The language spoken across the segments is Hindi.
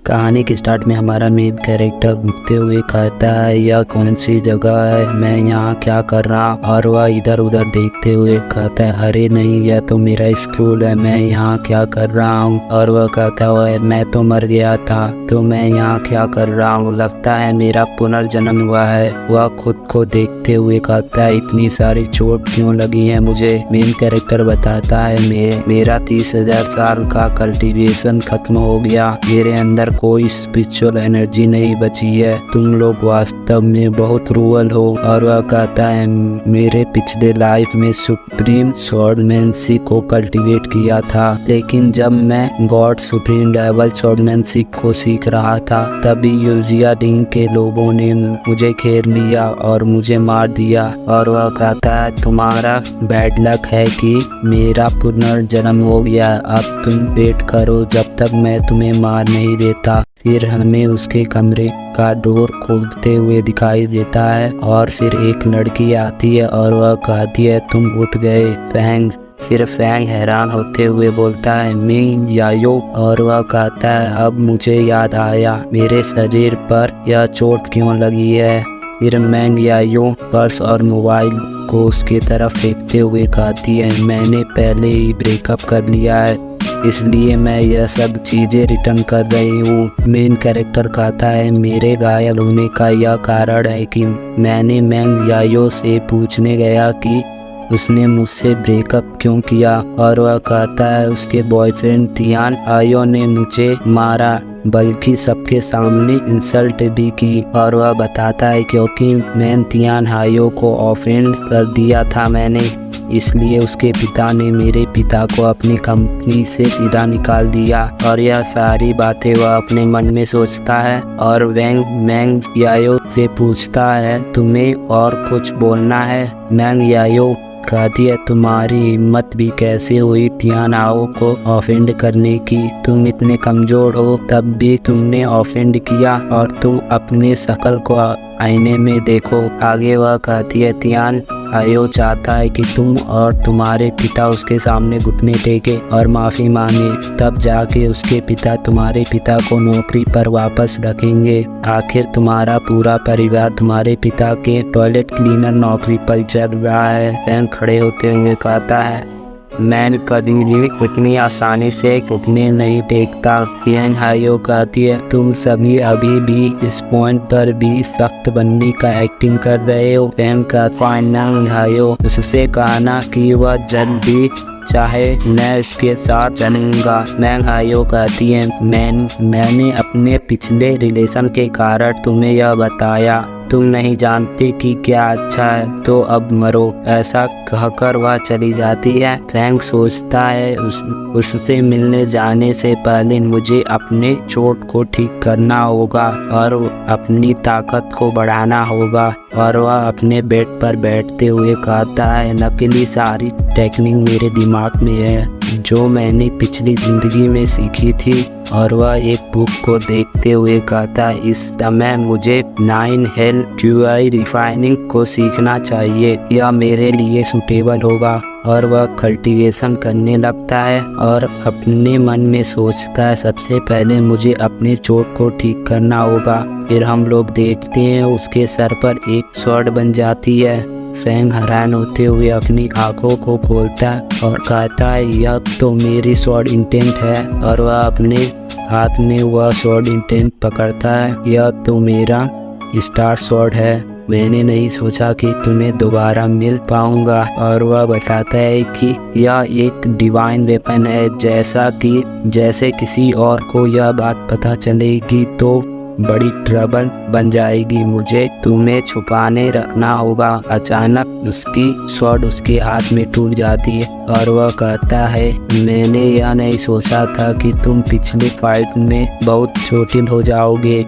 कहानी के स्टार्ट में हमारा मेन कैरेक्टर घूमते हुए कहता है, यह कौन सी जगह है, मैं यहाँ क्या कर रहा हूँ। और वह इधर उधर देखते हुए कहता है, अरे नहीं, यह तो मेरा स्कूल है, मैं यहाँ क्या कर रहा हूँ। और वह कहता है, मैं तो मर गया था, तो मैं यहाँ क्या कर रहा हूँ, लगता है मेरा पुनर्जन्म हुआ है। वह खुद को देखते हुए कहता है, इतनी सारी चोट क्यों लगी है मुझे। मेन कैरेक्टर बताता है, मेरा 30,000 साल का कल्टीवेशन खत्म हो गया, मेरे अंदर कोई स्पिरिचुअल एनर्जी नहीं बची है, तुम लोग वास्तव में बहुत क्रूअल हो। और वह कहता है, मेरे पिछले लाइफ में सुप्रीम स्वॉर्डमैनसी को कल्टीवेट किया था, लेकिन जब मैं गॉड सुप्रीम लेवल स्वॉर्डमैनसी को सीख रहा था, तभी यूजिया डिंग के लोगों ने मुझे घेर लिया और मुझे मार दिया। और वह कहता है, तुम्हारा बैड लक है कि मेरा पुनर्जन्म हो गया, अब तुम वेट करो जब तक मैं तुम्हें मार नहीं देता। फिर हमें उसके कमरे का डोर खोलते हुए दिखाई देता है और फिर एक लड़की आती है और वह कहती है, तुम उठ गए फैंग। फिर फैंग हैरान होते हुए बोलता है, मैं यायो। और वह कहता है, अब मुझे याद आया, मेरे शरीर पर यह चोट क्यों लगी है। फिर मैंग यायो पर्स और मोबाइल को उसके तरफ फेंकते हुए कहती है, मैंने पहले ही ब्रेकअप कर लिया है, इसलिए मैं यह सब चीज़ें रिटर्न कर रही हूँ। मेन कैरेक्टर कहता है, मेरे घायल होने का यह कारण है कि मैंने मैंग यायो से पूछने गया कि उसने मुझसे ब्रेकअप क्यों किया। और वह कहता है, उसके बॉयफ्रेंड तियान आयो ने मुझे मारा, बल्कि सबके सामने इंसल्ट भी की। और वह बताता है, क्योंकि मैं तियान हायो को ऑफेंड कर दिया था मैंने, इसलिए उसके पिता ने मेरे पिता को अपनी कंपनी से सीधा निकाल दिया। और यह सारी बातें वह अपने मन में सोचता है और मैंग यायो से पूछता है, तुम्हें और कुछ बोलना है। मैंग यायो कहती है, तुम्हारी हिम्मत भी कैसे हुई तियान आओ को ऑफेंड करने की, तुम इतने कमजोर हो तब भी तुमने ऑफेंड किया, और तुम अपने शक्ल को आईने में देखो। आगे वह कहती है, तियान आयो चाहता है कि तुम और तुम्हारे पिता उसके सामने घुटने टेके और माफ़ी मांगे, तब जाके उसके पिता तुम्हारे पिता को नौकरी पर वापस रखेंगे। आखिर तुम्हारा पूरा परिवार तुम्हारे पिता के टॉयलेट क्लीनर नौकरी पर चल रहा है। फैन खड़े होते हुए कहता है, मैं कभी भी उतनी आसानी से घुटने नहीं टेकता। फैन हायो कहती है, तुम सभी अभी भी इस पॉइंट पर भी सख्त बनने का एक्टिंग कर रहे हो। फैन का फाइनल हायो उससे कहना कि वह जल्द भी चाहे मैं उसके साथ चलूंगा। मैंग हायो कहती है, मैंने अपने पिछले रिलेशन के कारण तुम्हें यह बताया, तुम नहीं जानती कि क्या अच्छा है, तो अब मरो। ऐसा कहकर वह चली जाती है। फ्रैंक सोचता है, उससे मिलने जाने से पहले मुझे अपने चोट को ठीक करना होगा और अपनी ताकत को बढ़ाना होगा। और वह अपने बेड पर बैठते हुए कहता है, नकली सारी टेक्निक मेरे दिमाग में है जो मैंने पिछली जिंदगी में सीखी थी। और वह एक बुक को देखते हुए कहता है, इस समय मुझे 9 हेल QI रिफाइनिंग को सीखना चाहिए, यह मेरे लिए सूटेबल होगा। और वह कल्टीवेशन करने लगता है और अपने मन में सोचता है, सबसे पहले मुझे अपने चोट को ठीक करना होगा। फिर हम लोग देखते हैं उसके सर पर एक स्वॉर्ड बन जाती है। फैंग हैरान होते हुए अपनी आंखों को खोलता है और कहता है, यह तो मेरी स्वॉर्ड इंटेंट है। और वह अपने हाथ में वह स्वॉर्ड इंटेंट पकड़ता है, यह तो मेरा स्टार स्वॉर्ड है, मैंने नहीं सोचा कि तुम्हें दोबारा मिल पाऊंगा। और वह बताता है कि यह एक डिवाइन वेपन है, जैसे किसी और को यह बात पता चलेगी तो बड़ी ट्रबल बन जाएगी, मुझे तुम्हें छुपाने रखना होगा। अचानक उसकी स्वॉर्ड उसके हाथ में टूट जाती है और वह कहता है, मैंने यह नहीं सोचा था कि तुम पिछले फाइट में बहुत चोटिल हो जाओगे,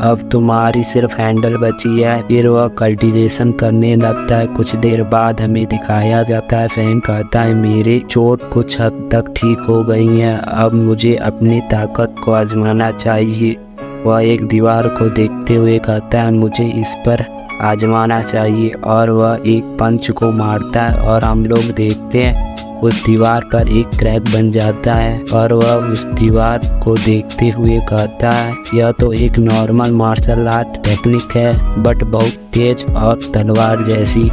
अब तुम्हारी सिर्फ हैंडल बची है। फिर वह कल्टीवेशन करने लगता है। कुछ देर बाद हमें दिखाया जाता है, फैंग कहता है, मेरी चोट कुछ हद तक ठीक हो गई है, अब मुझे अपनी ताकत को आजमाना चाहिए। वह एक दीवार को देखते हुए कहता है, मुझे इस पर आजमाना चाहिए। और वह एक पंच को मारता है और हम लोग देखते हैं उस दीवार पर एक क्रैक बन जाता है और वह उस दीवार को देखते हुए कहता है यह तो एक नॉर्मल मार्शल आर्ट टेक्निक है बट बहुत तेज और तलवार जैसी।